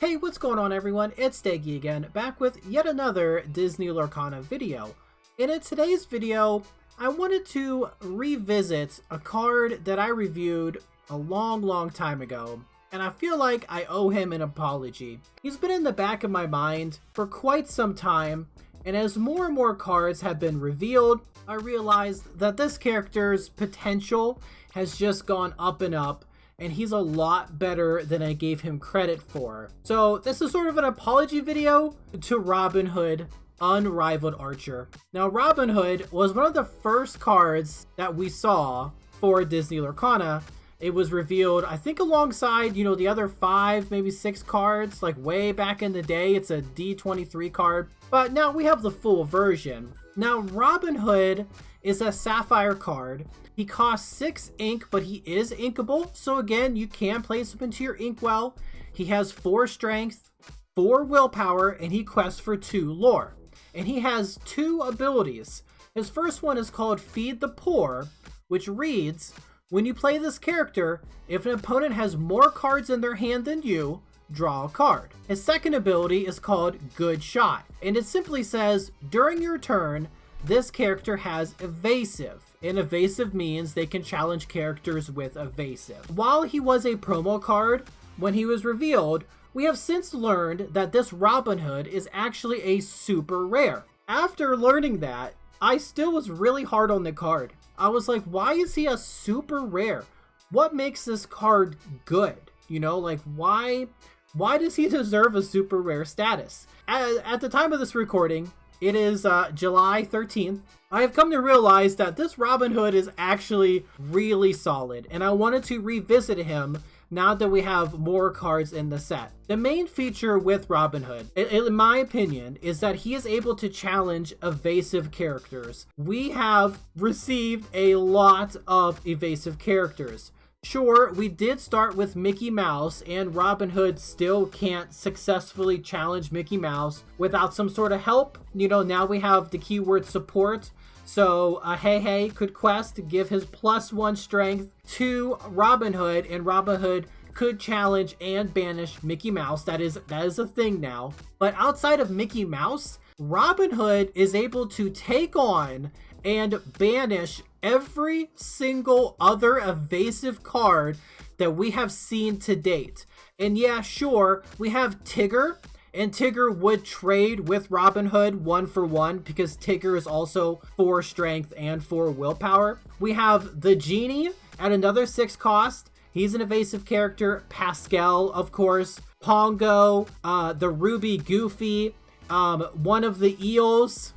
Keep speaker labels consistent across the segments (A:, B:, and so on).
A: Hey, what's going on everyone? It's Daggy again, back with yet another Disney Lorcana video. And in today's video, I wanted to revisit a card that I reviewed a long time ago, and I feel like I owe him an apology. He's been in the back of my mind for quite some time, and as more and more cards have been revealed, I realized that this character's potential has just gone up and up, and he's a lot better than I gave him credit for. So this is sort of an apology video to Robin Hood, Unrivaled Archer. Now Robin Hood was one of the first cards that we saw for Disney Lorcana. It was revealed, I think, alongside, the other 5, maybe 6 cards, like way back in the day. It's a D23 card, but now we have the full version. Now Robin Hood is a Sapphire card. He costs 6 ink, but he is inkable. So again, you can place him into your inkwell. He has 4 strength, 4 willpower, and he quests for 2 lore. And he has 2 abilities. His first one is called Feed the Poor, which reads, when you play this character, if an opponent has more cards in their hand than you, draw a card. His second ability is called Good Shot, and it simply says, during your turn, this character has evasive. And evasive means they can challenge characters with evasive. While he was a promo card, when he was revealed, we have since learned that this Robin Hood is actually a super rare. After learning that, I still was really hard on the card. I was like, why is he a super rare? What makes this card good? Why does he deserve a super rare status? At the time of this recording, it is July 13th. I have come to realize that this Robin Hood is actually really solid, and I wanted to revisit him now that we have more cards in the set. The main feature with Robin Hood, in my opinion, is that he is able to challenge evasive characters. We have received a lot of evasive characters. Sure, we did start with Mickey Mouse, and Robin Hood still can't successfully challenge Mickey Mouse without some sort of help. Now we have the keyword support. So Hey could quest to give his +1 strength to Robin Hood, and Robin Hood could challenge and banish Mickey Mouse. That is a thing now. But outside of Mickey Mouse, Robin Hood is able to take on and banish every single other evasive card that we have seen to date. And yeah, sure, we have Tigger, and Tigger would trade with Robin Hood 1 for 1 because Tigger is also 4 strength and 4 willpower. We have the Genie at another 6 cost. He's an evasive character. Pascal, of course. Pongo, the Ruby Goofy, one of the eels.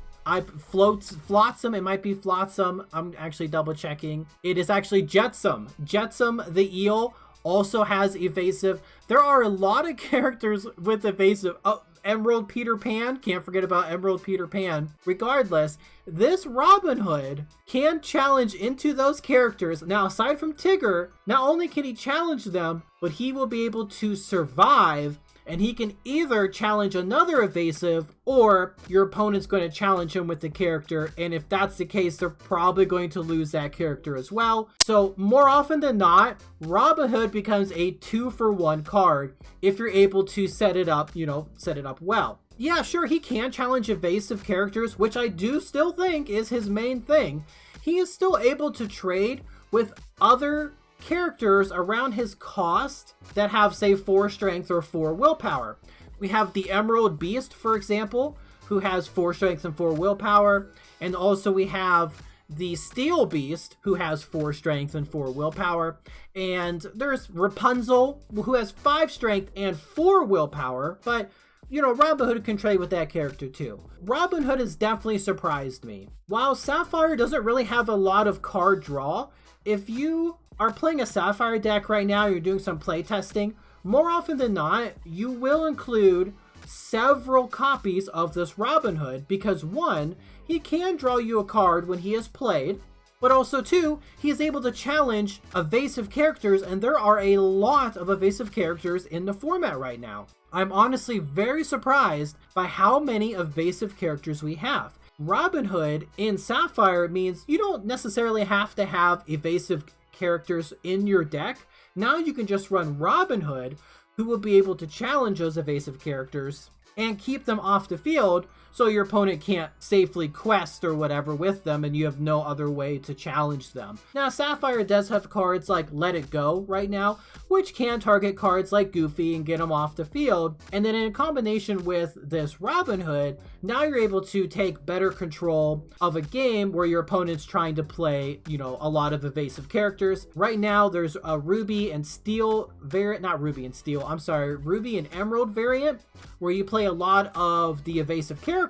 A: Flotsam, it might be Flotsam. I'm actually double checking. It is actually Jetsam. Jetsam the eel also has evasive. There are a lot of characters with evasive. Oh, Emerald Peter Pan. Can't forget about Emerald Peter Pan. Regardless, this Robin Hood can challenge into those characters. Now, aside from Tigger, not only can he challenge them, but he will be able to survive. And he can either challenge another evasive, or your opponent's going to challenge him with the character. And if that's the case, they're probably going to lose that character as well. So more often than not, Robin Hood becomes a 2 for 1 card if you're able to set it up, set it up well. Yeah, sure, he can challenge evasive characters, which I do still think is his main thing. He is still able to trade with other characters around his cost that have, say, 4 strength or 4 willpower. We have the Emerald Beast, for example, who has 4 strength and 4 willpower, and also we have the Steel Beast, who has 4 strength and 4 willpower, and there's Rapunzel, who has 5 strength and 4 willpower, but Robin Hood can trade with that character too. Robin Hood has definitely surprised me. While Sapphire doesn't really have a lot of card draw, if you are playing a Sapphire deck right now, you're doing some play testing, more often than not, you will include several copies of this Robin Hood because 1, he can draw you a card when he is played, but also 2, he is able to challenge evasive characters, and there are a lot of evasive characters in the format right now. I'm honestly very surprised by how many evasive characters we have. Robin Hood in Sapphire means you don't necessarily have to have evasive characters in your deck. Now you can just run Robin Hood, who will be able to challenge those evasive characters and keep them off the field so your opponent can't safely quest or whatever with them and you have no other way to challenge them. Now, Sapphire does have cards like Let It Go right now, which can target cards like Goofy and get them off the field. And then in combination with this Robin Hood, now you're able to take better control of a game where your opponent's trying to play, a lot of evasive characters. Right now, there's a Ruby and Steel variant, not Ruby and Steel, I'm sorry, Ruby and Emerald variant, where you play a lot of the evasive characters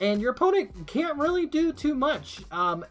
A: and your opponent can't really do too much.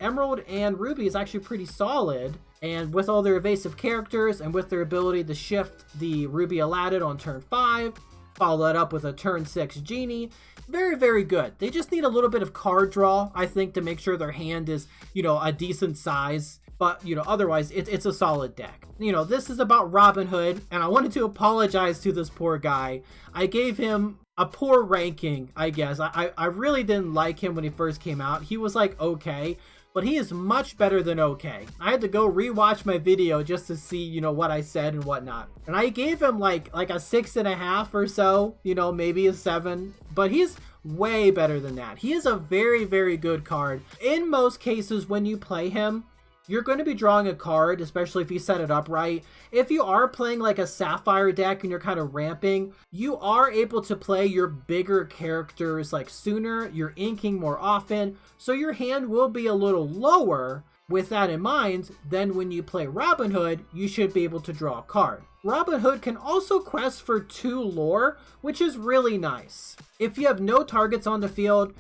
A: Emerald and Ruby is actually pretty solid, and with all their evasive characters and with their ability to shift the Ruby Aladdin on turn 5, follow that up with a turn 6 Genie, very, very good. They just need a little bit of card draw, I think, to make sure their hand is, a decent size. But, otherwise, it's a solid deck. This is about Robin Hood, and I wanted to apologize to this poor guy. I gave him a poor ranking, I guess. I really didn't like him when he first came out. He was like, okay, but he is much better than okay. I had to go rewatch my video just to see, what I said and whatnot. And I gave him like a 6.5 or so, maybe a 7, but he's way better than that. He is a very, very good card. In most cases, when you play him, you're going to be drawing a card, especially if you set it up right. If you are playing like a Sapphire deck and you're kind of ramping, you are able to play your bigger characters like sooner, you're inking more often, so your hand will be a little lower. With that in mind, then when you play Robin Hood, you should be able to draw a card. Robin Hood can also quest for 2 lore, which is really nice. If you have no targets on the field,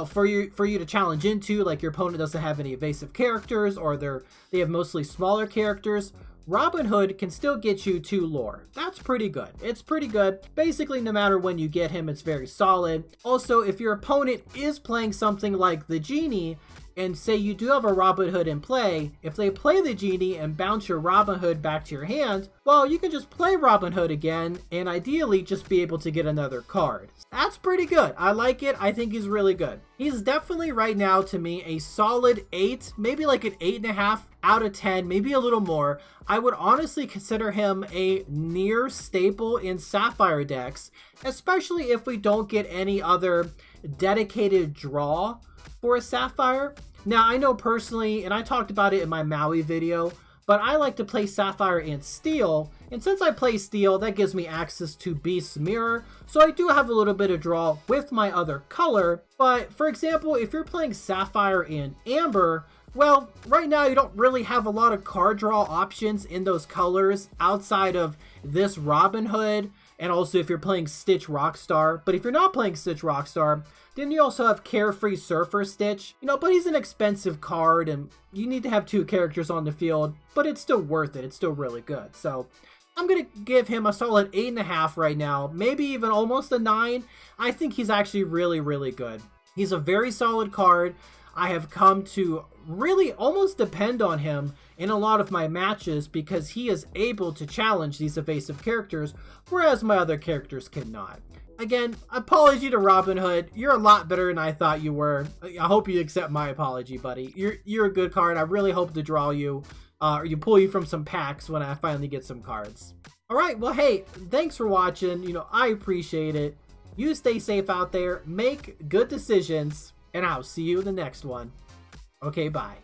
A: for you to challenge into, like your opponent doesn't have any evasive characters or they have mostly smaller characters, Robin Hood can still get you 2 lore. That's pretty good. It's pretty good. Basically, no matter when you get him, it's very solid. Also, if your opponent is playing something like the Genie, and say you do have a Robin Hood in play, if they play the Genie and bounce your Robin Hood back to your hand, well, you can just play Robin Hood again and ideally just be able to get another card. That's pretty good. I like it. I think he's really good. He's definitely right now to me a solid 8, maybe like an 8.5 out of 10, maybe a little more. I would honestly consider him a near staple in Sapphire decks, especially if we don't get any other dedicated draw for a Sapphire. Now, I know personally, and I talked about it in my Maui video, but I like to play Sapphire and Steel, and since I play Steel, that gives me access to Beast's Mirror, so I do have a little bit of draw with my other color. But for example, if you're playing Sapphire and Amber, well, right now you don't really have a lot of card draw options in those colors outside of this Robin Hood, and also if you're playing Stitch Rockstar. But if you're not playing Stitch Rockstar, then you also have Carefree Surfer Stitch, but he's an expensive card and you need to have 2 characters on the field, but it's still worth it. It's still really good. So I'm going to give him a solid 8.5 right now, maybe even almost a 9. I think he's actually really, really good. He's a very solid card. I have come to really almost depend on him in a lot of my matches because he is able to challenge these evasive characters, whereas my other characters cannot. Again, apology to Robin Hood. You're a lot better than I thought you were. I hope you accept my apology, buddy. You're a good card. I really hope to draw you, or you pull you from some packs when I finally get some cards. All right, well, hey, thanks for watching. I appreciate it. You stay safe out there, make good decisions, and I'll see you in the next one. Okay, bye.